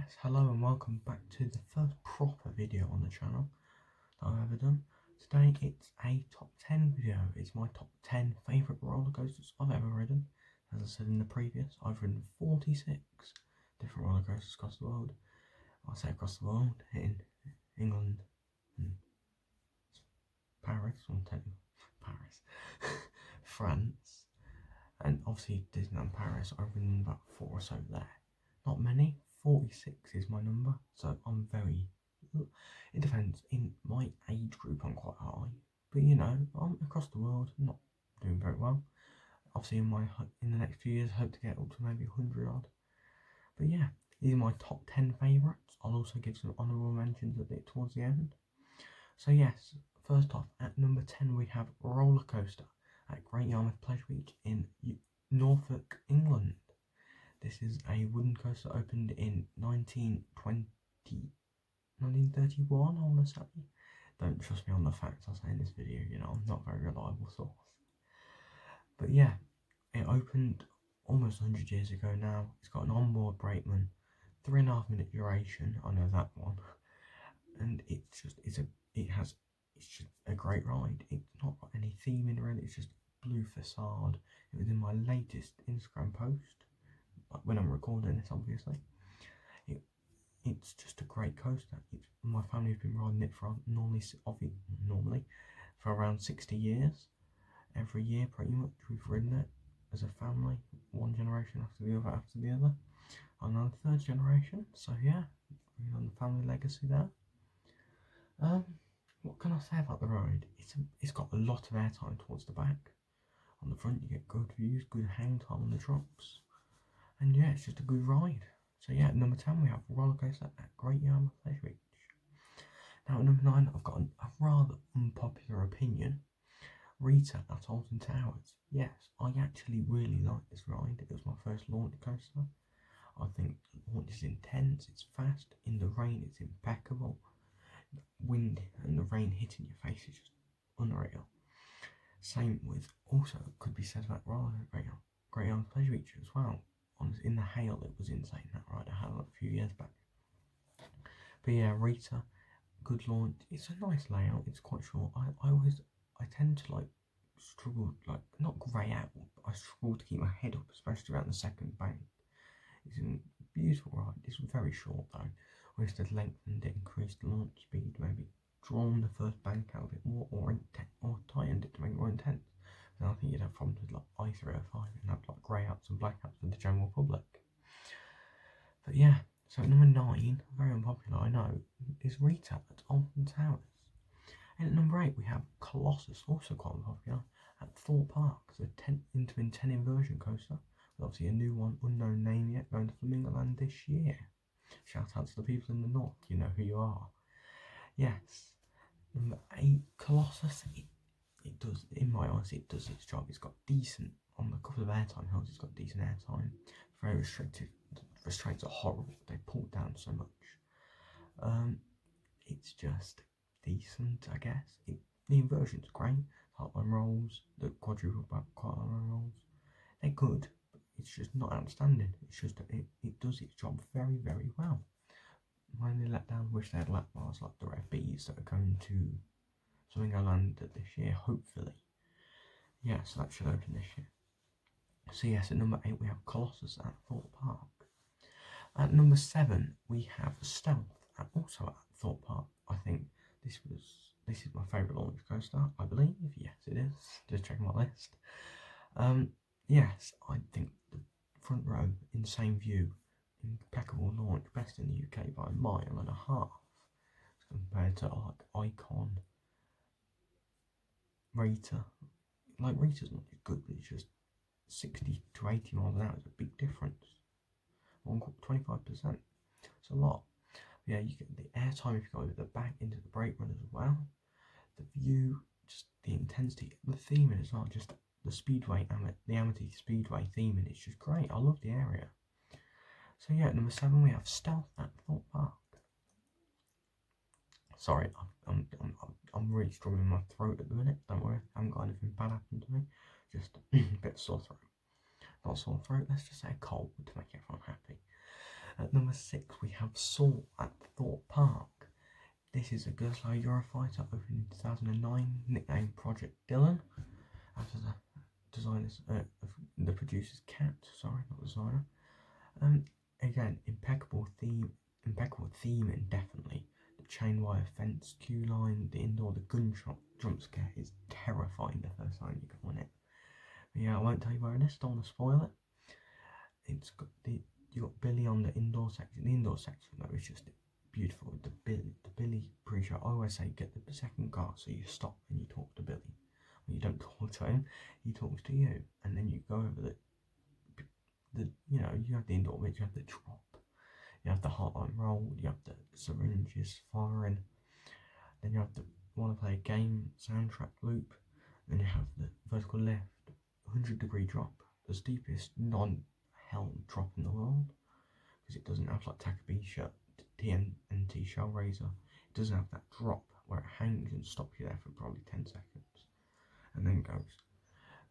Yes, hello and welcome back to the first proper video on the channel that I've ever done. Today it's a top 10 video. It's my top 10 favourite roller coasters I've ever ridden. As I said in the previous, I've ridden 46 different roller coasters across the world. I say across the world, in England and Paris, Paris, France, and obviously Disneyland Paris. I've ridden about 4 or so there. Not many. 46 is my number, so I'm very, it depends, in my age group I'm quite high, but you know, I'm across the world, not doing very well. Obviously in the next few years I hope to get up to maybe 100 odd, but yeah, these are my top 10 favourites. I'll also give some honourable mentions a bit towards the end. So yes, first off, at number 10 we have Rollercoaster at Great Yarmouth Pleasure Beach in Norfolk, England. This is a wooden coaster opened in 1931, I want to say. Don't trust me on the facts I say in this video, you know, I'm not a very reliable source. But yeah, it opened almost 100 years ago now. It's got an onboard brakeman, 3.5 minute duration, I know that one. And it's just a great ride. It's not got any theming really, it's just blue facade. It was in my latest Instagram post, when I'm recording this obviously. It's just a great coaster. My family have been riding it for normally for around 60 years. Every year pretty much we've ridden it as a family, one generation after the other. I'm now the third generation, so yeah, we're on the family legacy there. What can I say about the ride? It's got a lot of airtime towards the back. On the front you get good views, good hang time on the drops. And yeah, it's just a good ride. So yeah, at number 10 we have Rollercoaster at Great Yarmouth Pleasure Beach. Now at number 9 I've got a rather unpopular opinion. Rita at Alton Towers. Yes, I actually really like this ride. It was my first launch coaster. I think the launch is intense, it's fast, in the rain it's impeccable. The wind and the rain hitting your face is just unreal. Same with, also could be said about Great Yarmouth Pleasure Beach as well. In the hail it was insane, that ride I had a few years back. But yeah, Rita, good launch. It's a nice layout, it's quite short. I tend to struggle, not grey out, but I struggle to keep my head up, especially around the second bank. It's a beautiful ride. It's very short though. I wish they'd lengthened it, increased the launch speed, maybe drawn the first bank out a bit more, or tightened it to make it more intense. Then I think you'd have problems with I-305 and have greyouts and blackouts for the general public. But yeah, so at number 9, very unpopular I know, is Rita at Alton Towers. And at number 8 we have Colossus, also quite unpopular, at Thorpe Park. It's a Intamin 10 inversion coaster, with obviously a new one, unknown name yet, going to Flamingo Land this year. Shout out to the people in the north, you know who you are. Yes, number 8, Colossus. It does, in my eyes, it does its job. It's got decent, on the couple of airtime hills, it's got decent airtime. Very restricted. The restraints are horrible. They pull down so much. It's just decent, I guess. The inversion's great. Heartline rolls, the quadruple back heartline rolls, they're good, but it's just not outstanding. It's just it does its job very, very well. My only letdown, wish they had lap bars like the Red Bees that are going to Flamingo Land this year, hopefully. Yeah, so that should open this year. So yes, at number 8 we have Colossus at Thorpe Park. At number 7 we have Stealth also at Thorpe Park. I think this is my favourite launch coaster, I believe. Yes, it is. Just checking my list. Yes, I think the front row, insane view, impeccable launch, best in the UK by a mile and a half, compared to Icon, Rita. Rita's not as good, but it's just 60 to 80 miles an hour is a big difference. 25%. It's a lot. Yeah, you get the airtime if you go over the back into the brake run as well. The view, just the intensity, the theming as well, just the Speedway, the Amity Speedway theming, it's just great. I love the area. So yeah, at number 7 we have Stealth at Thorpe Park. Sorry, I'm really struggling with my throat at the minute. Don't worry, I haven't got anything bad happen to me. Just a bit of sore throat. Not sore throat, let's just say a cold to make everyone happy. At number 6 we have Saw at Thorpe Park. This is a Goslar Eurofighter opened in 2009, nicknamed Project Dylan, after the designers, the producer's cat. Sorry, not the designer. Again, impeccable theming, definitely. The chain wire fence, queue line, the indoor, the gunshot jump scare is terrifying the first time you go on it. But yeah, I won't tell you where it is, don't want to spoil it. It's got you got Billy on the indoor section. The indoor section though is just beautiful. The Billy pre-show. I always say get the second car so you stop and you talk to Billy. When you don't talk to him, he talks to you, and then you go over you have the indoor bit, you have the drop, you have the hotline roll, you have the syringes firing, then you have the want to play a game soundtrack loop, then you have the vertical lift, 100-degree drop, the steepest non-hell drop in the world, because it doesn't have like Takabisha, TNT Shell Razor, it doesn't have that drop where it hangs and stops you there for probably 10 seconds, and then goes.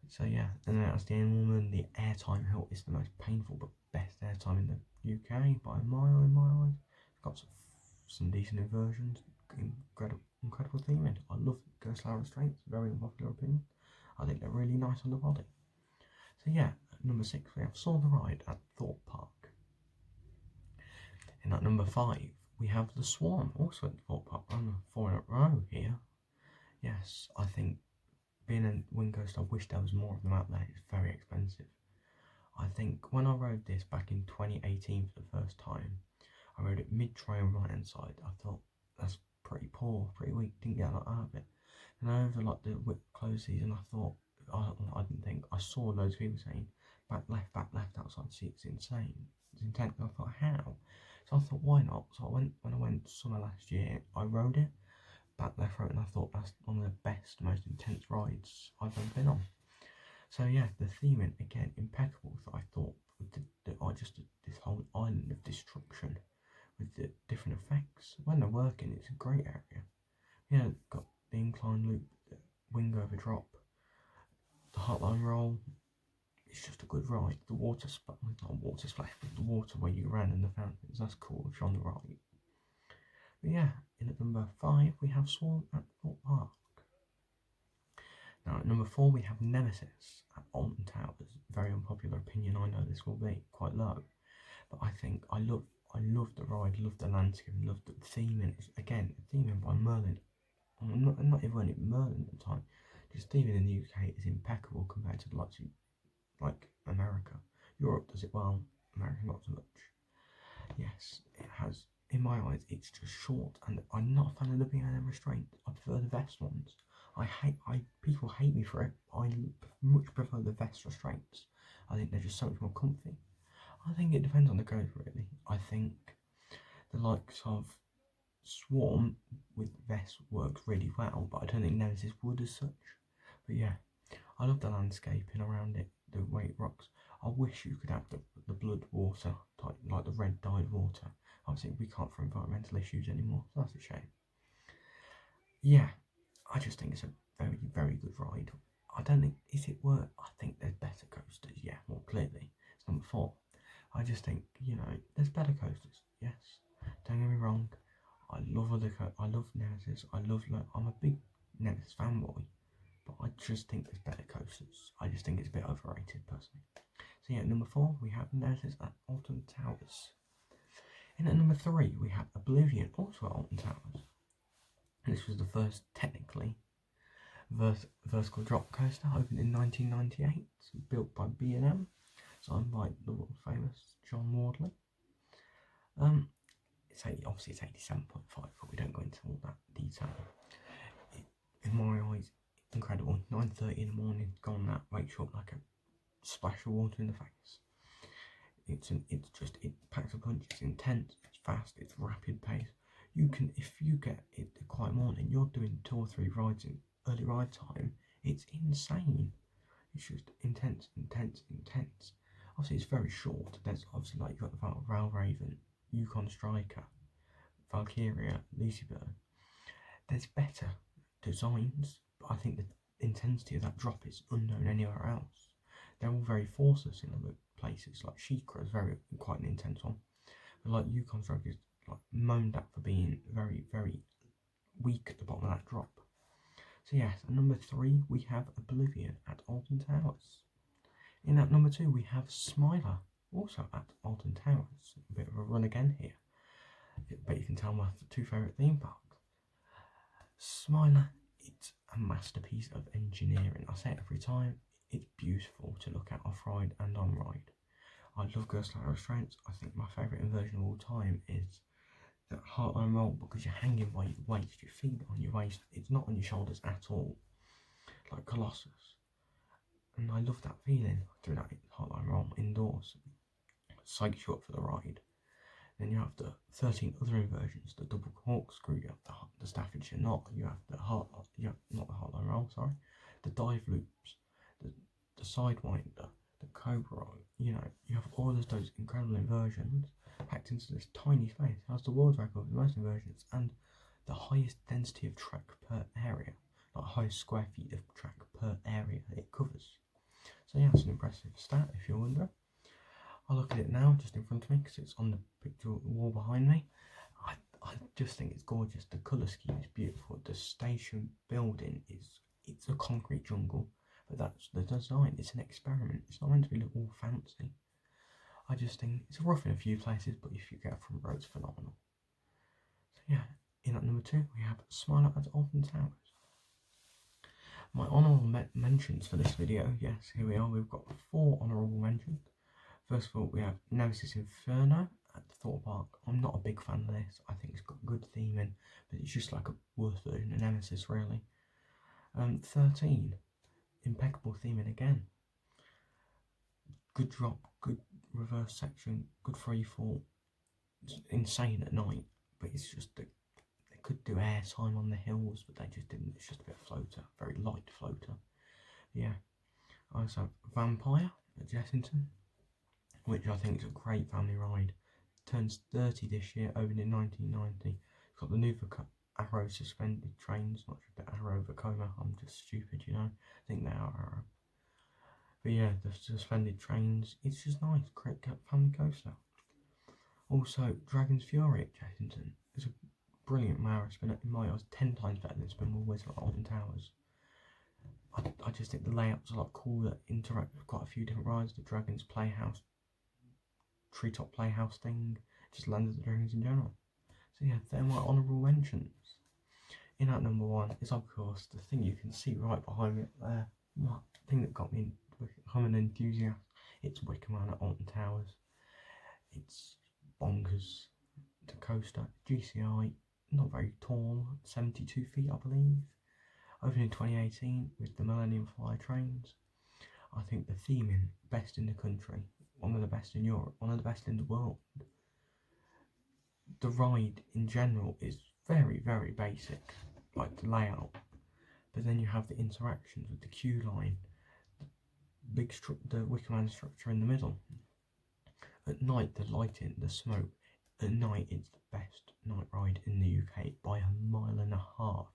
So yeah, and then that's the end woman. The airtime hill is the most painful but best airtime in the UK by a mile in my eyes. It's got some decent inversions, incredible theming. I love Ghost Layer restraints, very unpopular opinion. I think they're really nice on the body. So yeah, at number 6 we have Saw the Ride at Thorpe Park. And at number 5 we have the Swan, also at Thorpe Park. I'm 4 in a row here. Yes, I think being a wind coaster, I wish there was more of them out there. It's very expensive. I think when I rode this back in 2018 for the first time, I rode it mid-trail right hand side. I thought that's pretty poor, pretty weak, didn't get a lot out of it. And over like the close season, I thought, I didn't think, I saw loads of people saying back left outside the seat, it's insane. It's intense. I thought, how? So I thought, why not? So when I went summer last year, I rode it back left road, and I thought that's one of the best, most intense rides I've ever been on. So yeah, the theming again impeccable. So I thought this whole island of destruction with the different effects. When they're working, it's a great area. Yeah, got the incline loop, the wing over drop, the hotline roll. It's just a good ride. The water not water splash, but the water where you ran in the fountains. That's cool if you're on the right. But yeah, in at number 5 we have Swan at Thorpe Park. Now at number 4 we have Nemesis at Alton Towers. Very unpopular opinion, I know this will be quite low, but I think I love the ride, love the landscape, love the theming. It's, again, theming by Merlin. I'm not even running Merlin at the time. Just theming in the UK is impeccable compared to the likes of like America. Europe does it well, America not so much. Yes, it has. In my eyes, it's just short, and I'm not a fan of the B&M restraint. I prefer the vest ones. People hate me for it. I much prefer the vest restraints. I think they're just so much more comfy. I think it depends on the code, really. I think the likes of Swarm with vest works really well, but I don't think Nemesis would as such. But yeah, I love the landscaping around it, the way it rocks. I wish you could have the blood water type, like the red dyed water. Obviously, we can't for environmental issues anymore, so that's a shame. Yeah, I just think it's a very, very good ride. I don't think, is it worth, I think there's better coasters, yeah, more clearly. It's number 4. I just think, there's better coasters, yes. Don't get me wrong, I love Nemesis, I'm a big Nemesis fanboy, but I just think there's better coasters. I just think it's a bit overrated, personally. So yeah, number 4, we have Nemesis at Alton Towers. And at number 3, we have Oblivion, also at Alton Towers. And this was the first, technically, vertical drop coaster, opened in 1998, built by B&M, designed by the world famous John Wardley. Obviously it's 87.5, but we don't go into all that detail. In my eyes, incredible. 9:30 in the morning, go on that, wakes you up like a splash of water in the face. It packs a punch. It's intense. It's fast. It's rapid pace. If you get it a quiet morning, you're doing 2 or 3 rides in early ride time. It's insane. It's just intense. Obviously, it's very short. There's obviously you've got the Rail Raven, Yukon Striker, Valkyria, Lucybird. There's better designs, but I think the intensity of that drop is unknown anywhere else. They're all very forceless in other places, like Sheikra is quite an intense one. Like Yukon Stroke is like moaned at for being very, very weak at the bottom of that drop. So yes, at number 3 we have Oblivion at Alton Towers. In at number 2 we have Smiler, also at Alton Towers. A bit of a run again here, but you can tell my 2 favourite theme parks. Smiler, it's a masterpiece of engineering. I say it every time, it's beautiful to look at off-ride and on-ride. I love Ghost Light Restraints. I think my favourite inversion of all time is the Heartline Roll, because you're hanging by your waist, your feet on your waist, it's not on your shoulders at all, like Colossus. And I love that feeling through that Heartline Roll indoors. It psychs you up for the ride. Then you have the 13 other inversions, the double corkscrew, you have the Staffordshire knot, you have the not the Heartline Roll, sorry, the dive loops, the sidewinder, the cobra. You know, you have all of those incredible inversions packed into this tiny space. It has the world record for most inversions and the highest density of track per area, like highest square feet of track per area it covers. So yeah, it's an impressive stat if you're wondering. I'll look at it now just in front of me because it's on the picture wall behind me. I just think it's gorgeous. The colour scheme is beautiful. The station building it's a concrete jungle, but that's the design. It's an experiment. It's not meant to be all fancy. I just think it's rough in a few places, but if you get a front row, it's phenomenal. So yeah, in at number 2 we have Smiler at Alton Towers. My honourable mentions for this video, yes, here we are. We've got 4 honourable mentions. First of all, we have Nemesis Inferno at Thorpe Park. I'm not a big fan of this. I think it's got good theming, but it's just like a worse version of Nemesis, really. 13, impeccable theming again. Good drop, good reverse section, good free fall. It's insane at night, but it's just they could do air time on the hills, but they just didn't. It's just a bit of floater, very light floater. Yeah. I also have Vampire at Jessington, which I think is a great family ride. It turns 30 this year, opened in 1990. It's got the new Arrow suspended trains, not just the Arrow Vekoma. I'm just stupid, you know. I think they are Arrow. But yeah, the suspended trains, it's just nice, great family coaster. Also, Dragon's Fury at Jessington. It's a brilliant Mara spin, in my eyes, 10 times better than Spin Wizard at Alton Towers. I just think the layout's a lot cooler, interact with quite a few different rides. The Dragon's Playhouse, Treetop Playhouse thing, just Land of the Dragons in general. So yeah, they're my honourable mentions. In at number 1 is of course the thing you can see right behind me there. What thing that got me I'm an enthusiast. It's Wicker Man at Alton Towers. It's bonkers. The coaster, GCI, not very tall, 72 feet I believe. Opened in 2018 with the Millennium Fly trains. I think the theming, best in the country, one of the best in Europe, one of the best in the world. The ride in general is very, very basic, like the layout. But then you have the interactions with the queue line, the Wicker Man structure in the middle. At night, the lighting, the smoke. At night, it's the best night ride in the UK by a mile and a half.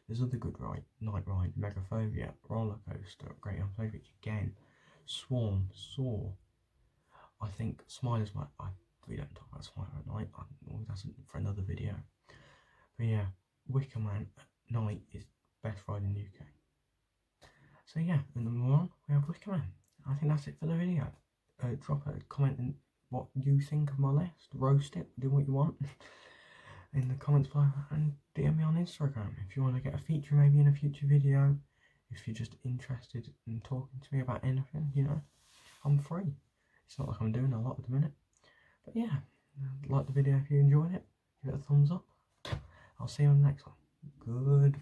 There's other good night ride, Megaphobia, Rollercoaster, Great Unplayed, again, Swarm, Soar. I think Smiler's we don't talk about Smiler at night, that's for another video. But yeah, Wicker Man at night is the best ride in the UK. So yeah, at number 1 we have Wicker Man. I think that's it for the video. Drop a comment in what you think of my list, roast it, do what you want in the comments below, and DM me on Instagram if you want to get a feature maybe in a future video. If you're just interested in talking to me about anything, you know, I'm free. It's not like I'm doing a lot at the minute. But yeah, like the video if you enjoyed it, give it a thumbs up. I'll see you on the next one. Good.